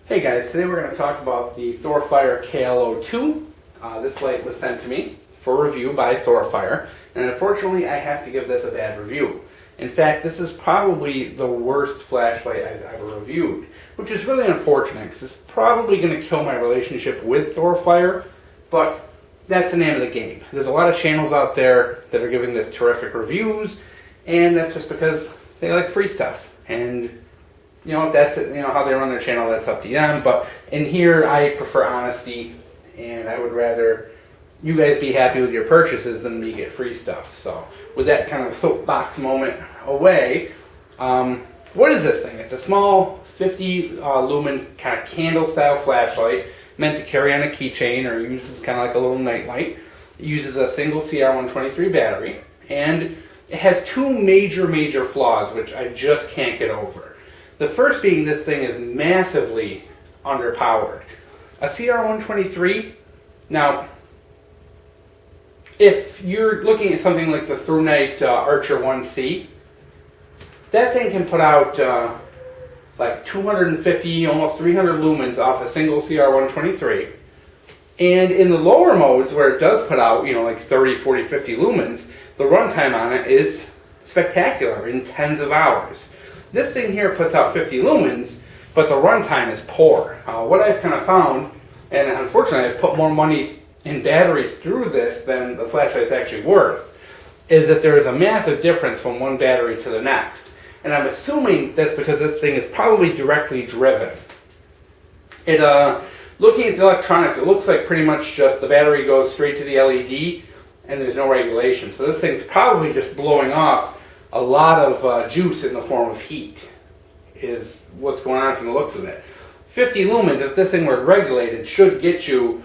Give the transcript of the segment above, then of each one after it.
Hey guys, today we're going to talk about the Thorfire KL-2. This light was sent to me for review by Thorfire, and unfortunately I have to give this a bad review. In fact, this is probably the worst flashlight I've ever reviewed, which is really unfortunate because it's probably going to kill my relationship with Thorfire, but that's the name of the game. There's a lot of channels out there that are giving this terrific reviews, and that's just because they like free stuff. And you know, if that's how they run their channel, that's up to them. But in here, I prefer honesty, and I would rather you guys be happy with your purchases than me get free stuff. So with that kind of soapbox moment away, what is this thing? It's a small 50 lumen kind of candle style flashlight meant to carry on a keychain or uses kind of like a little night light. It uses a single CR123 battery, and it has two major flaws which I just can't get over. The first being this thing is massively underpowered. A CR123, now, if you're looking at something like the ThruNite Archer 1C, that thing can put out like 250, almost 300 lumens off a single CR123. And in the lower modes where it does put out, like 30, 40, 50 lumens, the runtime on it is spectacular in tens of hours. This thing here puts out 50 lumens, but the runtime is poor. What I've kind of found, and unfortunately I've put more money in batteries through this than the flashlight's actually worth, is that there is a massive difference from one battery to the next. And I'm assuming that's because this thing is probably directly driven. Looking at the electronics, it looks like pretty much just the battery goes straight to the LED and there's no regulation. So this thing's probably just blowing off a lot of juice in the form of heat is what's going on from the looks of it. 50 lumens, if this thing were regulated, should get you,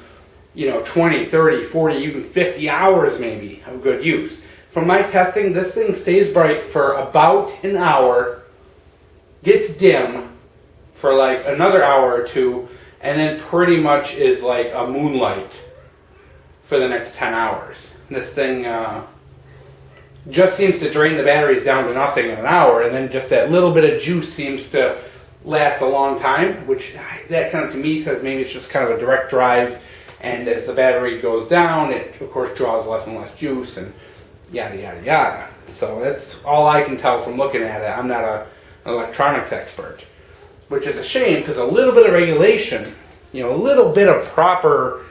20, 30, 40, even 50 hours maybe of good use. From my testing, this thing stays bright for about an hour, gets dim for like another hour or two, and then pretty much is like a moonlight for the next 10 hours. This thing just seems to drain the batteries down to nothing in an hour, and then just that little bit of juice seems to last a long time, which that kind of to me says maybe it's just kind of a direct drive, and as the battery goes down, it of course draws less and less juice, and yada yada yada. So that's all I can tell from looking at it. I'm not an electronics expert, which is a shame because a little bit of regulation, a little bit of proper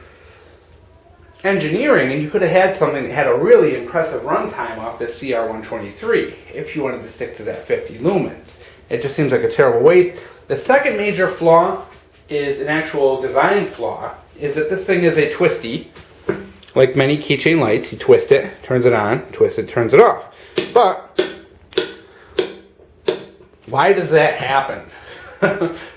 engineering, and you could have had something that had a really impressive runtime off this CR123 if you wanted to stick to that 50 lumens. It just seems like a terrible waste. The second major flaw is an actual design flaw, is that this thing is a twisty. Like many keychain lights, you twist it, turns it on, twist it, turns it off. But why does that happen?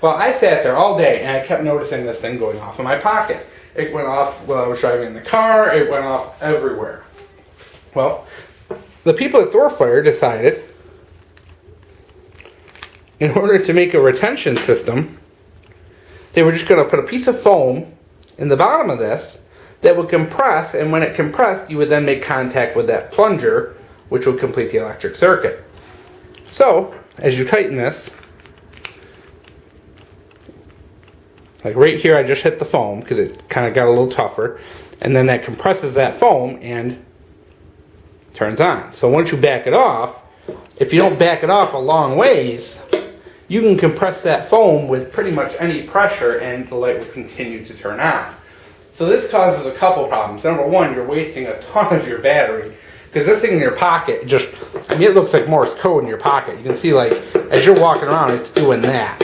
Well, I sat there all day and I kept noticing this thing going off in my pocket. It went off while I was driving in the car. It went off everywhere. Well, the people at Thorfire decided, in order to make a retention system, they were just going to put a piece of foam in the bottom of this that would compress, and when it compressed, you would then make contact with that plunger, which would complete the electric circuit. So, as you tighten this, like right here, I just hit the foam because it kind of got a little tougher, and then that compresses that foam and turns on. So once you back it off, if you don't back it off a long ways, you can compress that foam with pretty much any pressure and the light will continue to turn on. So this causes a couple problems. Number one, you're wasting a ton of your battery because this thing in your pocket it looks like Morse code in your pocket. You can see like as you're walking around, it's doing that.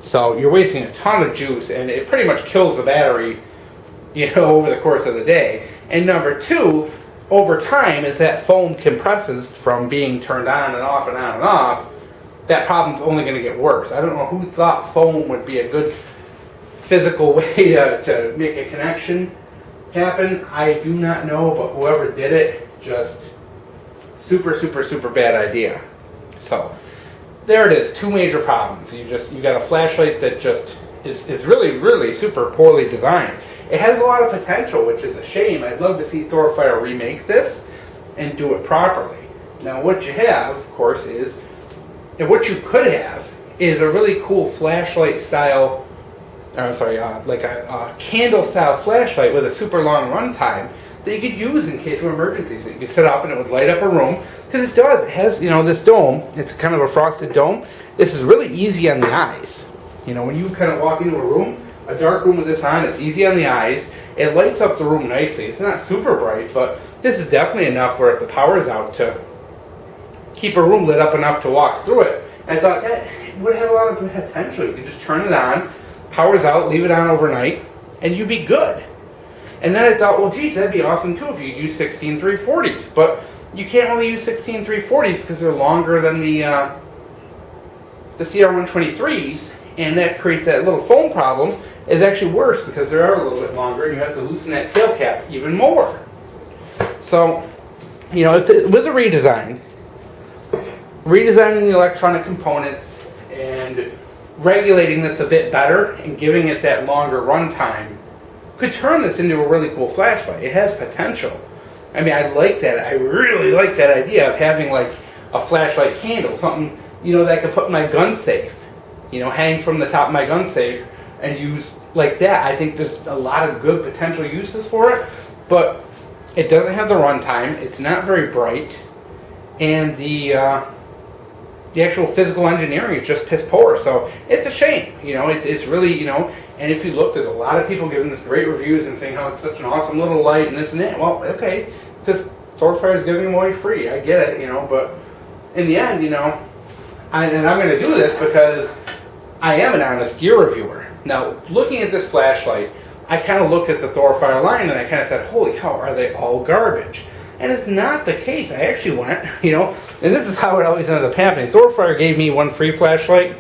So you're wasting a ton of juice, and it pretty much kills the battery, over the course of the day. And number two, over time, as that foam compresses from being turned on and off and on and off, that problem's only going to get worse. I don't know who thought foam would be a good physical way to make a connection happen. I do not know, but whoever did it, just super bad idea. So there it is, two major problems. You got a flashlight that just is really super poorly designed. It has a lot of potential, which is a shame. I'd love to see Thorfire remake this and do it properly. Now what you have, of course, is, and what you could have is a really cool flashlight style, or I'm sorry, like a candle style flashlight with a super long runtime that you could use in case of emergencies. You could set up and it would light up a room, because it does. It has, you know, this dome. It's kind of a frosted dome. This is really easy on the eyes. You know, when you kind of walk into a room, a dark room with this on, it's easy on the eyes. It lights up the room nicely. It's not super bright, but this is definitely enough where if the power's out to keep a room lit up enough to walk through it. And I thought that would have a lot of potential. You could just turn it on, power's out, leave it on overnight, and you'd be good. And then I thought, well, geez, that'd be awesome too if you could use 16 340s. But you can't really use 16 340s because they're longer than the CR123s, and that creates that little foam problem. Is actually worse because they are a little bit longer, and you have to loosen that tail cap even more. So, you know, with the redesigning the electronic components and regulating this a bit better and giving it that longer runtime could turn this into a really cool flashlight. It has potential. I mean, I like that. I really like that idea of having like a flashlight candle, something, you know, that I could put in my gun safe, you know, hang from the top of my gun safe and use like that. I think there's a lot of good potential uses for it, but it doesn't have the runtime. It's not very bright, and the actual physical engineering is just piss poor. So it's a shame, you know. It's really, you know. And if you look, there's a lot of people giving this great reviews and saying how it's such an awesome little light and this and that. Well, okay, because Thorfire is giving them away free. I get it, you know, but in the end, you know, and I'm going to do this because I am an honest gear reviewer. Now, looking at this flashlight, I kind of looked at the Thorfire line and I kind of said, holy cow, are they all garbage? And it's not the case. I actually went, you know, and this is how it always ended up happening. Thorfire gave me one free flashlight.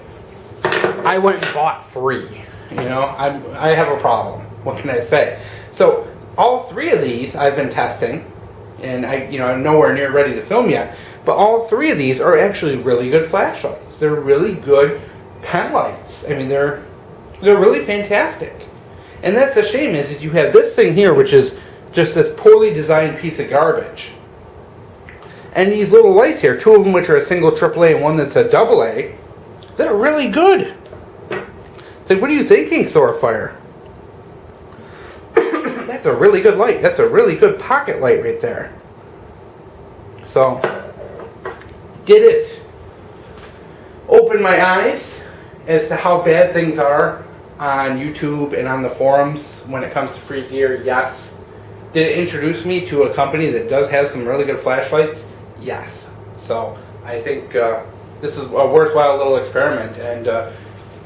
I went and bought 3. You know, I have a problem. What can I say? So all 3 of these I've been testing, and I'm nowhere near ready to film yet. But all 3 of these are actually really good flashlights. They're really good pen lights. I mean, they're really fantastic. And that's the shame is you have this thing here, which is just this poorly designed piece of garbage. And these little lights here, 2 of them which are a single AAA and one that's a AA, that are really good. It's like, what are you thinking, Thorfire? That's a really good light. That's a really good pocket light right there. So, did it open my eyes as to how bad things are on YouTube and on the forums when it comes to free gear? Yes. Did it introduce me to a company that does have some really good flashlights? Yes. So I think this is a worthwhile little experiment, and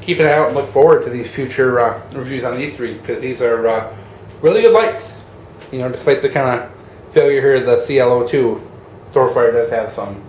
keep an eye out and look forward to these future reviews on these 3, because these are really good lights. You know, despite the kind of failure here of the KL-2, Thorfire does have some